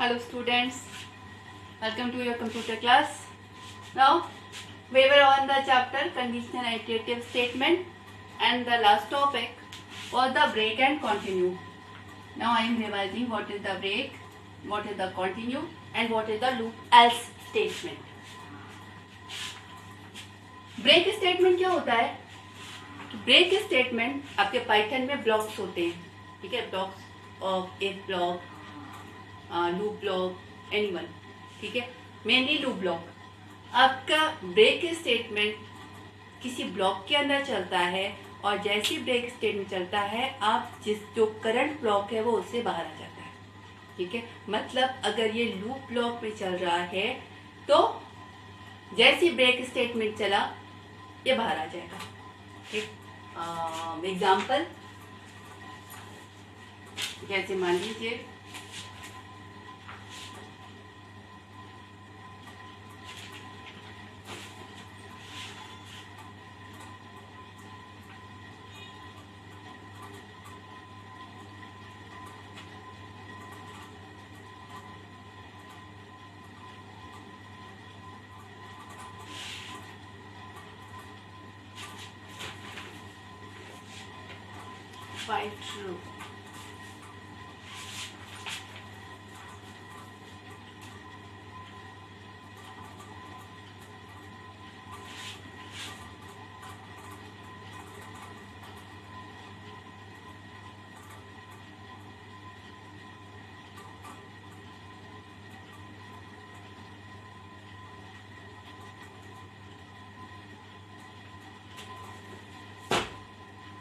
Hello students, welcome to your computer class. Now we were on the chapter conditional iterative statement and the last topic was the break and continue. Now I am revising what is the break, what is the continue and what is the loop else statement. Break statement क्या होता है? Break statement आपके Python में blocks होते हैं, ठीक है, blocks of if block, loop block, anyone, ठीक है, मेनली लूप ब्लॉक. आपका ब्रेक स्टेटमेंट किसी ब्लॉक के अंदर चलता है और जैसे ब्रेक स्टेटमेंट चलता है आप जो करंट ब्लॉक है वो उससे बाहर आ जाता है, ठीक है. मतलब अगर ये लूप ब्लॉक में चल रहा है तो जैसे ब्रेक स्टेटमेंट चला ये बाहर आ जाएगा. ठीक, एग्जाम्पल जैसे मान लीजिए while true.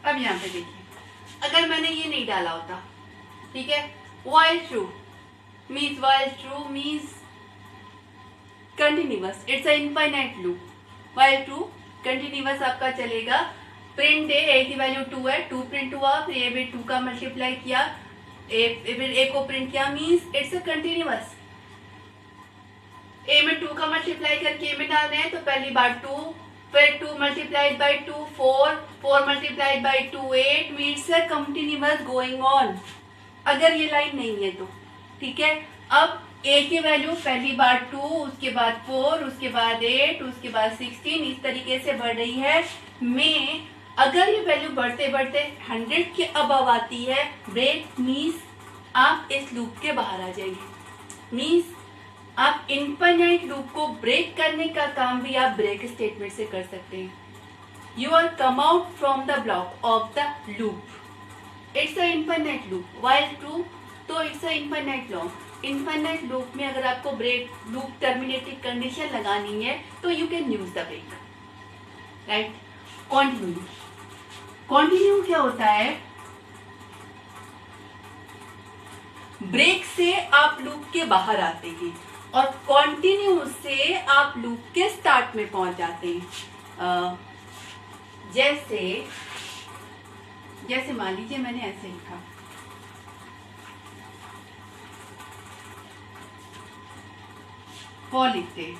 अब यहाँ पे देखिए, अगर मैंने ये नहीं डाला होता, ठीक है, while true means continuous, it's a infinite loop. while true continuous आपका चलेगा. प्रिंट ए की वैल्यू 2 है, 2 प्रिंट हुआ, फिर ए में 2 का मल्टीप्लाई किया, ए को प्रिंट किया, मीन्स इट्स अ कंटिन्यूअस. ए में 2 का मल्टीप्लाई करके ए में डाल रहे हैं तो पहली बार 2, फिर 2 multiplied by 2 4 multiplied by 2 8 means a continuous going on. अगर ये लाइन नहीं है तो ठीक है. अब a की वैल्यू पहली बार 2, उसके बाद 4, उसके बाद 8, उसके बाद 16, इस तरीके से बढ़ रही है. में अगर ये वैल्यू बढ़ते बढ़ते 100 के अबव आती है, ब्रेक मीन्स आप इस लूप के बाहर आ जाएंगे. मीन्स आप इनफाइनाइट लूप को ब्रेक करने का काम भी आप ब्रेक स्टेटमेंट से कर सकते हैं. You are come out from the block of the loop. It's a infinite loop. While true तो it's a infinite loop. Infinite loop में अगर आपको ब्रेक लूप टर्मिनेटिंग कंडीशन लगानी है तो you can use the break, right. Continue क्या होता है? ब्रेक से आप लूप के बाहर आते हैं और कॉन्टिन्यू से आप लूप के स्टार्ट में पहुंच जाते हैं. जैसे मान लीजिए मैंने ऐसे लिखा, फॉर लिखते हैं,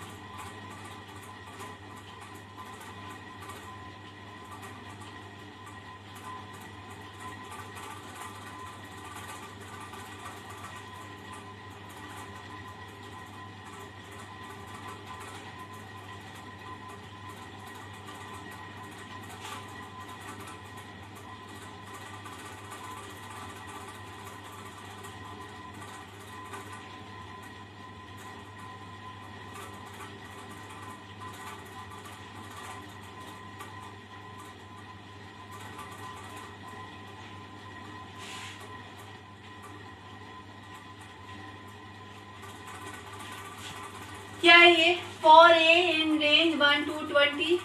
क्या है ये? For a in range 1 to 20.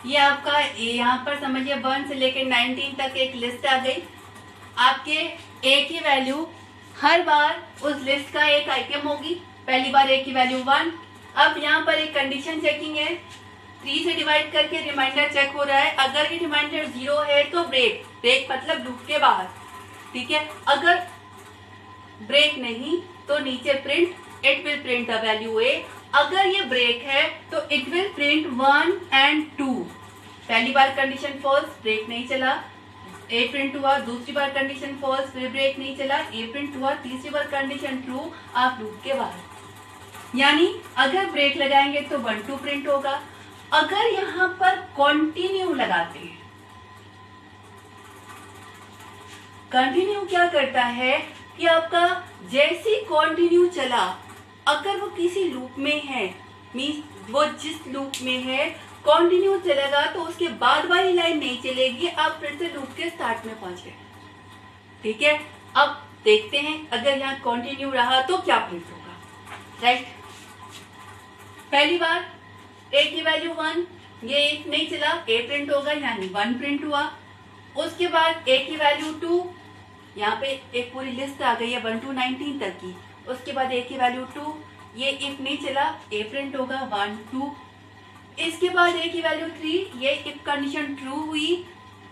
ये आपका ए, यहाँ पर समझिए 1 से लेकर 19 तक एक लिस्ट आ गई. आपके ए की वैल्यू हर बार उस लिस्ट का एक आइटम होगी. पहली बार ए की वैल्यू 1. अब यहाँ पर एक कंडीशन चेकिंग है, 3 से डिवाइड करके रिमाइंडर चेक हो रहा है. अगर ये रिमाइंडर 0 है तो ब्रेक मतलब लूप के बाहर, ठीक है. अगर ब्रेक नहीं तो नीचे print, it will print the value A. अगर ये ब्रेक है तो इट विल प्रिंट 1 and 2. पहली बार कंडीशन फॉल्स, ब्रेक नहीं चला, ए प्रिंट हुआ, दूसरी बार कंडीशन फॉल्स, फिर ब्रेक नहीं चला, ए प्रिंट हुआ, तीसरी बार कंडीशन ट्रू, आप लूप के बाहर। यानी अगर ब्रेक लगाएंगे तो 1 2 प्रिंट होगा। अगर यहां पर कंटिन्यू लगाते हैं, कंटिन्यू क्या करता है कि आपका जैसे कंटिन्यू चला, अगर वो किसी लूप में है, मीन्स वो जिस लूप में है कंटिन्यू चलेगा तो उसके बाद वाली लाइन नहीं चलेगी, आप फिर से लूप के स्टार्ट में पहुंच गए। ठीक है, अब देखते हैं अगर यहाँ कंटिन्यू रहा तो क्या प्रिंट होगा। राइट, पहली बार ए की वैल्यू 1, ये एक नहीं चला, ए प्रिंट होगा यानी 1 प्रिंट हुआ। उसके बाद ए की वैल्यू 2, यहाँ पे एक पूरी लिस्ट आ गई है 1 to 19 तक की। उसके बाद ए की वैल्यू 2, ये इफ नहीं चला, ए प्रिंट होगा 1 2। इसके बाद ए की वैल्यू 3, ये इफ कंडीशन ट्रू हुई,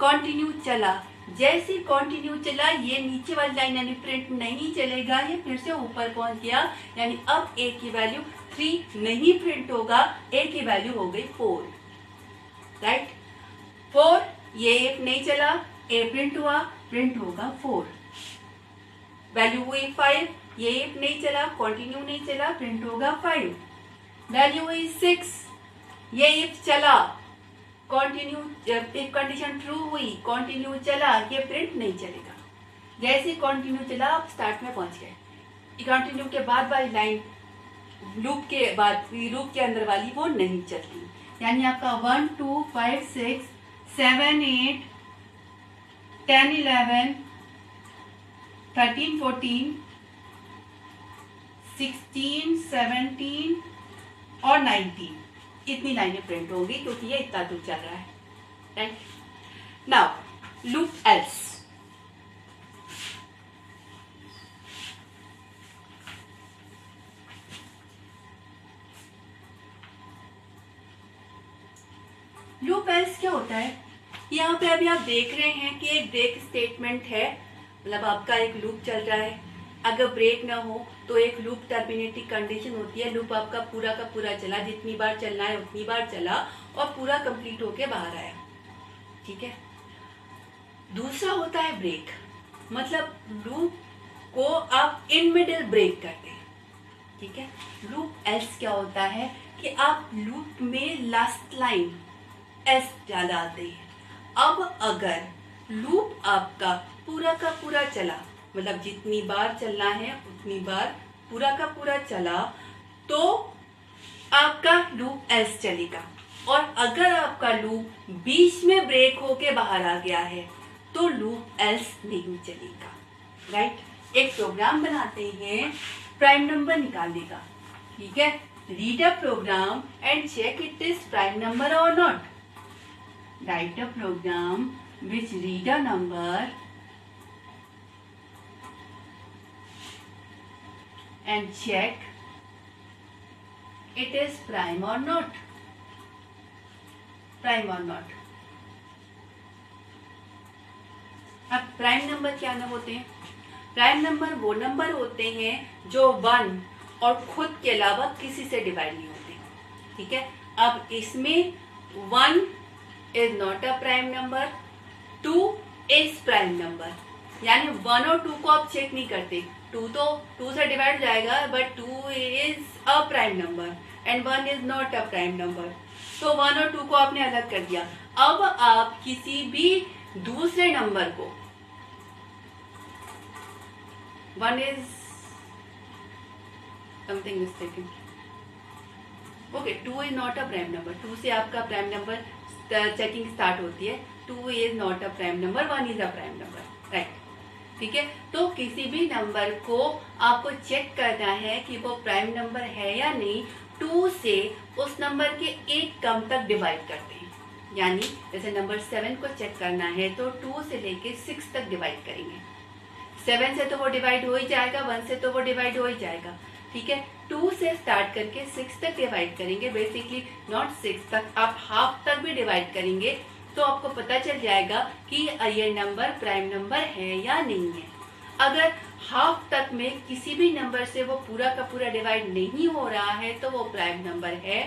कंटिन्यू चला, जैसे कंटिन्यू चला ये नीचे वाली लाइन यानी प्रिंट नहीं चलेगा, ये फिर से ऊपर पहुंच गया, यानी अब ए की वैल्यू 3 नहीं प्रिंट होगा, ए की वैल्यू हो गई 4। राइट, 4, ये इफ नहीं चला, ए प्रिंट हुआ, प्रिंट होगा 4। वैल्यू हुई 5, ये इफ नहीं चला, कंटिन्यू नहीं चला, प्रिंट होगा 5। वैल्यू हुई 6, ये इफ चला, कंटिन्यू, इफ कंडीशन ट्रू हुई, कंटिन्यू चला, ये प्रिंट नहीं चलेगा। जैसे कंटिन्यू चला आप स्टार्ट में पहुंच गए। कंटिन्यू के बाद वाली लाइन लूप के बाद, लूप के अंदर वाली वो नहीं चलती, यानी आपका 1 2 5 6 7 8 10 11 13 14 16 17 और 19 इतनी लाइनें प्रिंट होंगी क्योंकि ये इतना दूर चल रहा है। Right, now loop else. Loop else क्या होता है? यहाँ पे अभी आप देख रहे हैं कि एक ब्रेक स्टेटमेंट है, मतलब आपका एक लूप चल रहा है। अगर ब्रेक ना हो तो एक लूप टर्मिनेटिंग कंडीशन होती है, लूप आपका पूरा का पूरा चला, जितनी बार चलना है उतनी बार चला और पूरा कंप्लीट होके बाहर आया। ठीक है, दूसरा होता है ब्रेक, मतलब लूप को आप इन मिडिल ब्रेक करते हैं। ठीक है, लूप एल्स क्या होता है कि आप लूप में लास्ट लाइन एस डालते हैं। अब अगर लूप आपका पूरा का पूरा चला, मतलब जितनी बार चलना है उतनी बार पूरा का पूरा चला, तो आपका लूप एल्स चलेगा। और अगर आपका लूप बीच में ब्रेक होके बाहर आ गया है तो लूप एल्स नहीं चलेगा। राइट, एक प्रोग्राम बनाते हैं प्राइम नंबर निकालने का। ठीक है, read a program and check it is prime number और not. Write a program which read a number and check it is prime or not. Prime or not. अब prime number क्या न होते हैं? प्राइम नंबर वो number होते हैं जो 1 और खुद के अलावा किसी से डिवाइड नहीं होते। ठीक है, अब इसमें 1 is not a prime number, 2 is prime number, यानी 1 और 2 को आप चेक नहीं करते। 2 तो 2 से डिवाइड हो जाएगा, but 2 is a prime number and 1 is not a prime number, तो 1 और 2 को आपने अलग कर दिया। अब आप किसी भी दूसरे नंबर को, 1 is something mistaken, okay, 2 is not a prime number, 2 से आपका प्राइम नंबर चेकिंग स्टार्ट होती है। 2 is not a prime number, 1 is a prime number. Right, ठीक है, तो किसी भी नंबर को आपको चेक करना है कि वो प्राइम नंबर है या नहीं, 2 से उस नंबर के एक कम तक डिवाइड करते हैं। यानी जैसे नंबर 7 को चेक करना है तो 2 से लेके 6 तक डिवाइड करेंगे। 7 से तो वो डिवाइड हो ही जाएगा, 1 से तो वो डिवाइड हो ही जाएगा। ठीक है, 2 से स्टार्ट करके 6 तक डिवाइड करेंगे, बेसिकली नॉट 6 तक, आप हाफ तक भी डिवाइड करेंगे तो आपको पता चल जाएगा कि ये नंबर प्राइम नंबर है या नहीं है। अगर हाफ तक में किसी भी नंबर से वो पूरा का पूरा डिवाइड नहीं हो रहा है तो वो प्राइम नंबर है,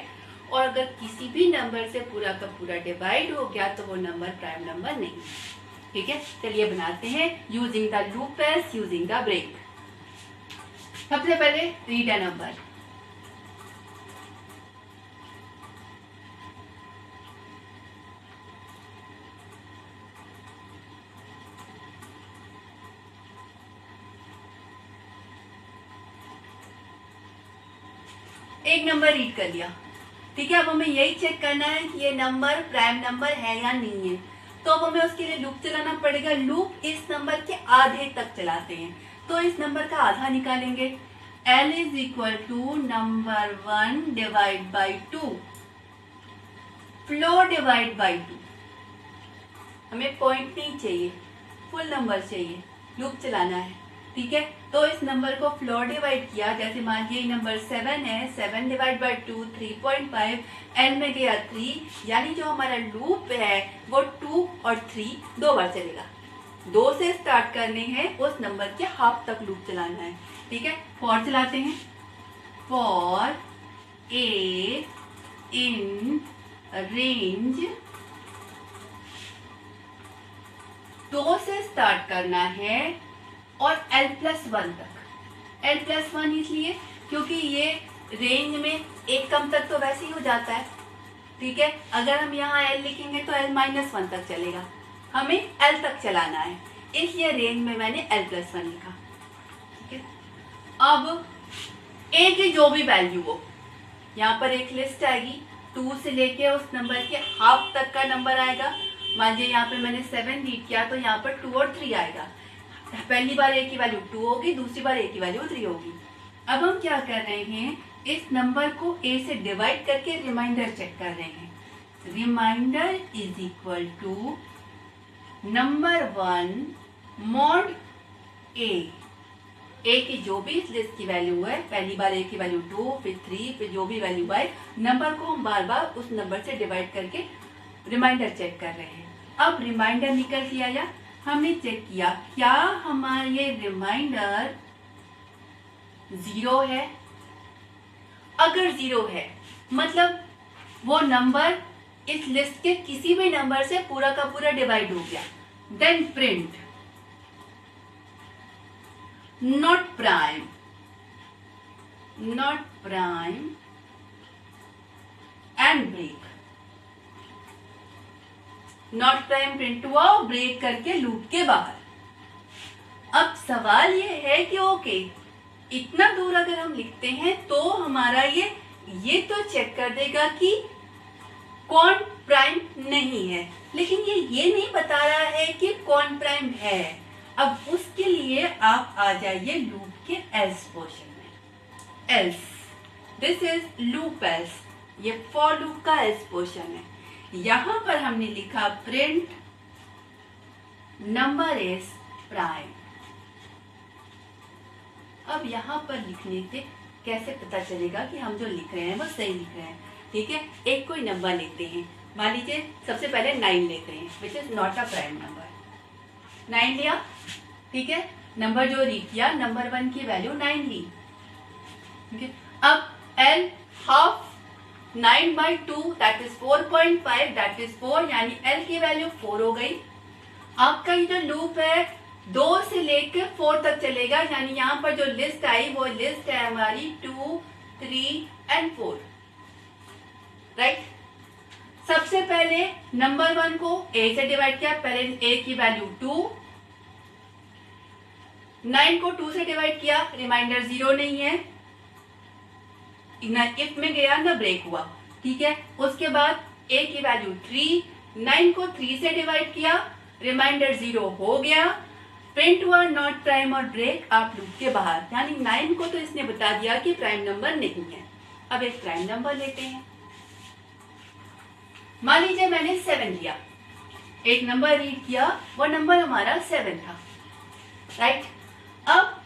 और अगर किसी भी नंबर से पूरा का पूरा डिवाइड हो गया तो वो नंबर प्राइम नंबर नहीं। ठीक है, चलिए बनाते हैं using the loop else using the break. सबसे पहले रीड अ नंबर। एक नंबर रीड कर लिया, ठीक है। अब हमें यही चेक करना है कि ये नंबर प्राइम नंबर है या नहीं है। तो अब हमें उसके लिए लूप चलाना पड़ेगा। लूप इस नंबर के आधे तक चलाते हैं, तो इस नंबर का आधा निकालेंगे। L is equal to number 1 divide by 2, floor divide by 2। हमें पॉइंट नहीं चाहिए, फुल नंबर चाहिए, लूप चलाना है, ठीक है। तो इस नंबर को फ्लोर डिवाइड किया, जैसे मान लीजिए नंबर 7 है, 7 डिवाइड बाई 2 3.5, L में गया 3, यानी जो हमारा लूप है वो 2 और 3 दो बार चलेगा। 2 से स्टार्ट करने हैं, उस नंबर के हाफ तक लूप चलाना है, ठीक है। फॉर चलाते हैं, फॉर ए इन रेंज 2 से स्टार्ट करना है और L+1 तक। L+1 इसलिए क्योंकि ये रेंज में एक कम तक तो वैसे ही हो जाता है, ठीक है। अगर हम यहाँ L लिखेंगे तो L-1 तक चलेगा, हमें L तक चलाना है, इसलिए रेंज में मैंने L+1 लिखा, ठीक है। अब A की जो भी वैल्यू हो, यहाँ पर एक लिस्ट आएगी, 2 से लेके उस नंबर के हाफ तक का नंबर आएगा। मान लीजिए यहाँ पे मैंने 7 रीड किया, तो यहाँ पर 2 और 3 आएगा। पहली बार A की वैल्यू 2 होगी, दूसरी बार A की वैल्यू 3 होगी। अब हम क्या कर रहे हैं, इस नंबर को A से डिवाइड करके रिमाइंडर चेक कर रहे हैं। Remainder is equal to number 1 mod A की जो भी इस लिस्ट की वैल्यू है, पहली बार A की वैल्यू 2, फिर 3, फिर जो भी वैल्यू आए, नंबर को हम बार बार उस नंबर से डिवाइड करके रिमाइंडर चेक कर रहे हैं। अब रिमाइंडर निकल के आया, हमने चेक किया क्या हमारा ये रिमाइंडर 0 है। अगर 0 है मतलब वो नंबर इस लिस्ट के किसी भी नंबर से पूरा का पूरा डिवाइड हो गया, then print not prime and break. Not prime print हुआ और ब्रेक करके लूप के बाहर। अब सवाल ये है कि ओके, इतना दूर अगर हम लिखते हैं तो हमारा ये तो चेक कर देगा कि कौन प्राइम नहीं है, लेकिन ये नहीं बता रहा है कि कौन प्राइम है। अब उसके लिए आप आ जाइए लूप के एल्स पोर्शन में। Else, this is loop else, ये फॉर लूप का एल्स पोर्शन है। यहां पर हमने लिखा प्रिंट नंबर इज प्राइम। अब यहां पर लिखने से कैसे पता चलेगा कि हम जो लिख रहे हैं वो सही लिख रहे हैं, ठीक है। एक कोई नंबर लेते हैं, मान लीजिए सबसे पहले 9 लेते हैं, which is not a prime number. 9 लिया, ठीक है। नंबर जो रीड किया, नंबर 1 की वैल्यू 9 ली, ठीक है। अब L half 9 by 2 that is 4.5 that is 4, यानी L की वैल्यू 4 हो गई। आपका ये जो लूप है 2 से लेकर 4 तक चलेगा, यानी यहाँ पर जो लिस्ट आई वो लिस्ट है हमारी 2, 3 and 4, राइट। सबसे पहले नंबर 1 को A से डिवाइड किया, पहले A की वैल्यू 2, 9 को 2 से डिवाइड किया, रिमाइंडर 0 नहीं है, न इफ में गया न ब्रेक हुआ, ठीक है। उसके बाद A की वैल्यू 3, 9 को 3 से डिवाइड किया, रिमाइंडर 0 हो गया, प्रिंट हुआ नॉट प्राइम और ब्रेक आप लूप के बाहर, यानी 9 को तो इसने बता दिया कि प्राइम नंबर नहीं है। अब एक प्राइम नंबर लेते हैं, मान लीजिए मैंने 7 लिया, एक नंबर रीड किया, वो नंबर हमारा 7 था, राइट। अब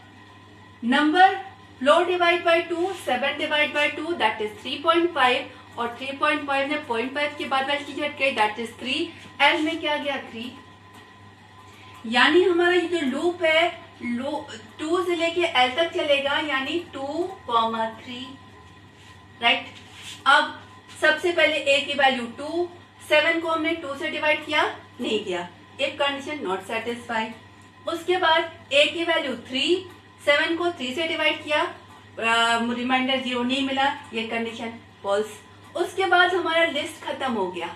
number floor divide by 2, 7 divide by 2 that is 3.5, और 3.5 ने 0.5 के बाद वैल्यू की हट गई दैट इज 3, L में क्या गया 3, यानी हमारा ये जो लूप है 2 से लेके L तक चलेगा, यानी 2,3, राइट। अब सबसे पहले A की वैल्यू 2, 7 को हमने 2 से डिवाइड किया, नहीं किया, एक कंडीशन नॉट सेटिस्फाइड। उसके बाद a की वैल्यू 3, 7 को 3 से डिवाइड किया, रिमाइंडर 0 नहीं मिला, ये कंडीशन फॉल्स। उसके बाद हमारा लिस्ट खत्म हो गया,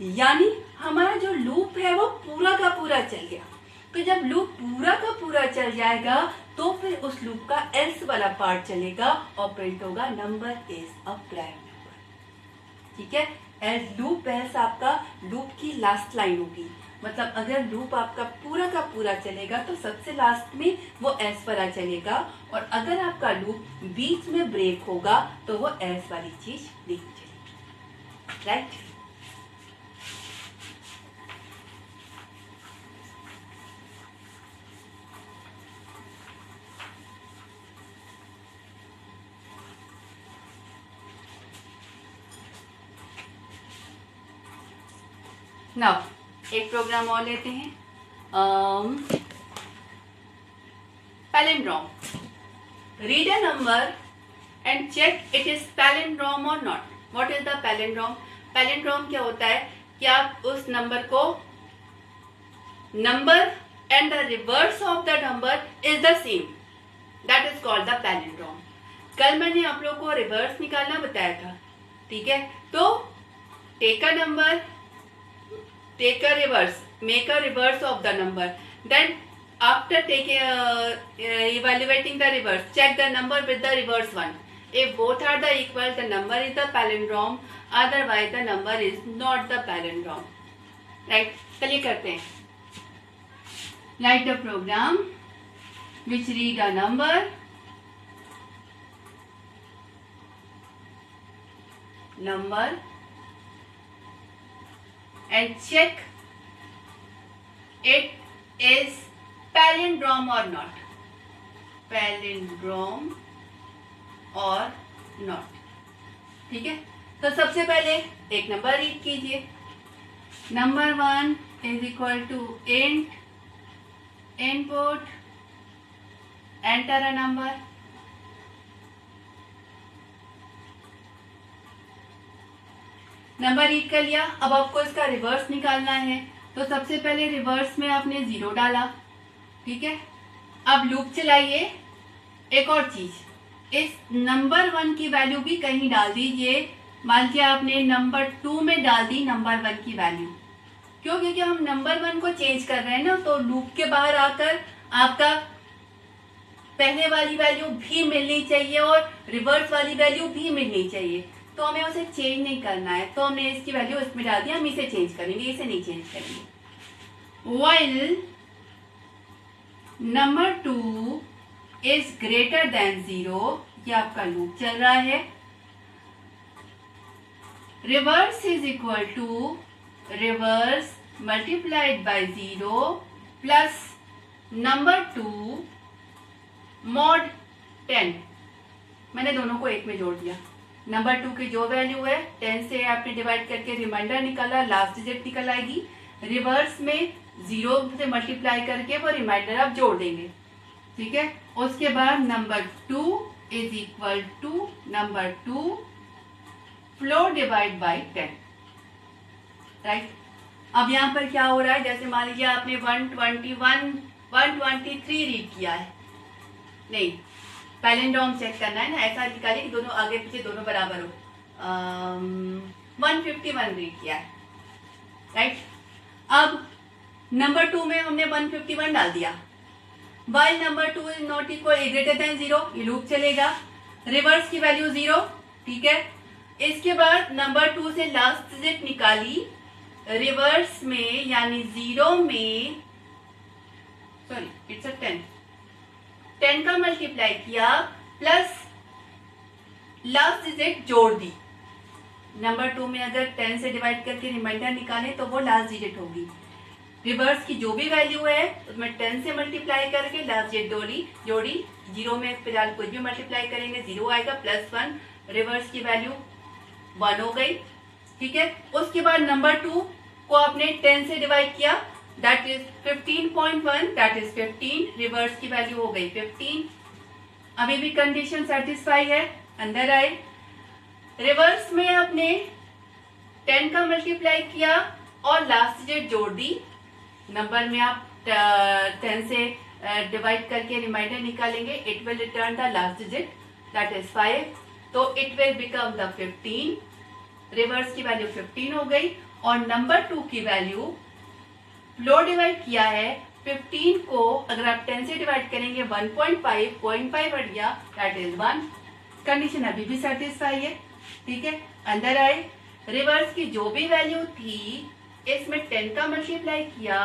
यानी हमारा जो लूप है वो पूरा का पूरा चल गया। तो जब लूप पूरा का पूरा चल जाएगा तो फिर उस लूप का एल्स वाला पार्ट चलेगा और प्रिंट होगा number is a prime number. ठीक है, एल्स लूप एल्स आपका लूप की लास्ट लाइन होगी। मतलब अगर लूप आपका पूरा का पूरा चलेगा तो सबसे लास्ट में वो एल्स वाला चलेगा, और अगर आपका लूप बीच में ब्रेक होगा तो वो एल्स वाली चीज नहीं चलेगी। राइट? नाउ एक प्रोग्राम और लेते हैं, palindrome. Read a number and check it is palindrome और not. What is the palindrome? Palindrome क्या होता है कि आप उस नंबर को, number and the reverse of the number is the same, that is called the palindrome. कल मैंने आप लोग को रिवर्स निकालना बताया था। ठीक है, तो take a number, take a reverse, make a reverse of the number, then after evaluating the reverse, check the number with the reverse one. If both are the equal, the number is the palindrome, otherwise the number is not the palindrome. Right? चलिए करते हैं। Write a program which read a number and check it is palindrome or not. Palindrome or not. ठीक है, तो सबसे पहले एक number read कीजिए। Number 1 is equal to int input enter a number. Number read कर लिया, अब आपको इसका रिवर्स निकालना है। तो सबसे पहले रिवर्स में आपने 0 डाला। ठीक है, अब लूप चलाइए। एक और चीज, इस नंबर 1 की वैल्यू भी कहीं डाल दीजिए। मान लीजिए आपने नंबर 2 में डाल दी नंबर 1 की वैल्यू। क्यों? क्योंकि हम नंबर 1 को चेंज कर रहे हैं ना, तो लूप के बाहर आकर आपका पहले वाली वैल्यू भी मिलनी चाहिए और रिवर्स वाली वैल्यू भी मिलनी चाहिए। तो हमें उसे चेंज नहीं करना है, तो हमने इसकी वैल्यू इसमें डाल दी, हम इसे चेंज करेंगे, इसे नहीं चेंज करेंगे। While number 2 is greater than 0, ये आपका लूप चल रहा है। Reverse is equal to reverse multiplied by 0 plus number 2 mod 10। मैंने दोनों को एक में जोड़ दिया। नंबर 2 की जो वैल्यू है 10 से आपने डिवाइड करके रिमाइंडर निकाला, लास्ट डिजिट निकल आएगी। रिवर्स में 0 से मल्टीप्लाई करके वो रिमाइंडर आप जोड़ देंगे। ठीक है, उसके बाद number 2 is equal to number 2 floor divide by 10। Right? अब यहाँ पर क्या हो रहा है, जैसे मान लीजिए आपने 121 123 रीड किया है, नहीं पैलिंड्रोम चेक करना है ना, ऐसा निकालिए कि दोनों आगे पीछे दोनों बराबर हो। 151 रीड किया है। राइट? अब नंबर 2 में हमने 151 डाल दिया। While number 2 is not equal greater than 0, ये लूप चलेगा। रिवर्स की वैल्यू 0। ठीक है, इसके बाद नंबर 2 से लास्ट डिजिट निकाली, रिवर्स में यानी 0 में, सॉरी इट्स अ 10 का मल्टीप्लाई किया प्लस लास्ट डिजिट जोड़ दी। नंबर 2 में अगर 10 से डिवाइड करके रिमाइंडर निकालें तो वो लास्ट डिजिट होगी। रिवर्स की जो भी वैल्यू है उसमें 10 से मल्टीप्लाई करके लास्ट डिजिट जोड़ी। 0 में फिलहाल कुछ भी मल्टीप्लाई करेंगे 0 आएगा, प्लस 1, रिवर्स की वैल्यू 1 हो गई। ठीक है, उसके बाद नंबर 2 को आपने 10 से डिवाइड किया, that is 15.1, that is 15। Reverse की वैल्यू हो गई 15। अभी भी कंडीशन सेटिस्फाई है, अंदर आए। रिवर्स में आपने 10 का मल्टीप्लाई किया और लास्ट डिजिट जोड़ दी। नंबर में आप 10 से डिवाइड करके रिमाइंडर निकालेंगे, it will return the last digit that is 5, तो it will become the 15, reverse की वैल्यू 15 हो गई। और नंबर 2 की वैल्यू फ्लोर डिवाइड किया है 15 को, अगर आप 10 से डिवाइड करेंगे 1.5, 0.5 बढ़ गया दैट इज 1। कंडीशन अभी भी सेटिस्फाई है, ठीक है। अंदर आए, रिवर्स की जो भी वैल्यू थी इसमें 10 का मल्टीप्लाई किया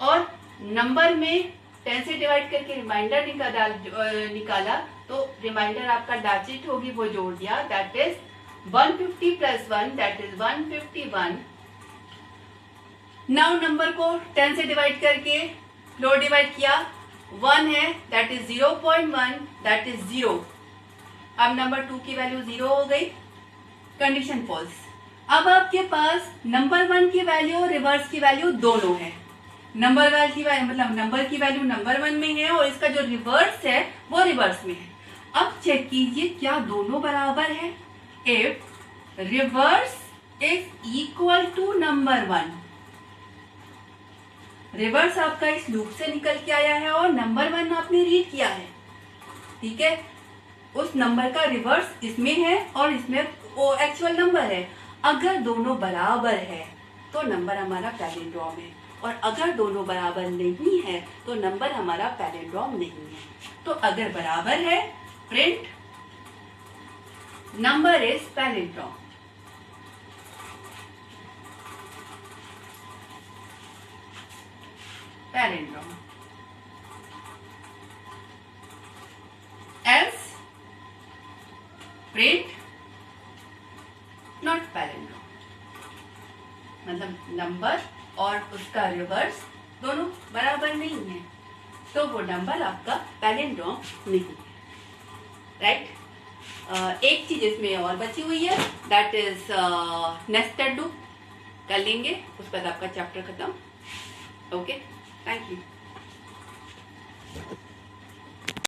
और नंबर में 10 से डिवाइड करके रिमाइंडर निकाला, तो रिमाइंडर आपका डिजिट होगी वो जोड़ दिया, that is 150 plus 1 that is 151। Now number को 10 से डिवाइड करके फ्लोर डिवाइड किया, 1 है दैट इज 0.1 दैट इज 0। अब नंबर 2 की वैल्यू 0 हो गई, कंडीशन फॉल्स। अब आपके पास नंबर 1 की वैल्यू और रिवर्स की वैल्यू दोनों है। नंबर 1 की वैल्यू मतलब नंबर की वैल्यू नंबर 1 में है और इसका जो रिवर्स है वो रिवर्स में है। अब चेक कीजिए क्या दोनों बराबर है। If reverse is equal to number 1, reverse आपका इस लूप से निकल के आया है और नंबर 1 आपने रीड किया है, ठीक है। उस नंबर का रिवर्स इसमें है और इसमें वो एक्चुअल नंबर है। अगर दोनों बराबर है तो नंबर हमारा पैलिंड्रोम है, और अगर दोनों बराबर नहीं है तो नंबर हमारा पैलिंड्रोम नहीं है। तो अगर बराबर है print number is palindrome. Palindrome else print not palindrome, मतलब नंबर और उसका रिवर्स दोनों बराबर नहीं है तो वो नंबर आपका पैलिंड्रोम नहीं है, राइट। एक चीज इसमें और बची हुई है दैट इज नेस्टेड लूप, कर लेंगे उसके बाद आपका चैप्टर खत्म। Okay, thank you.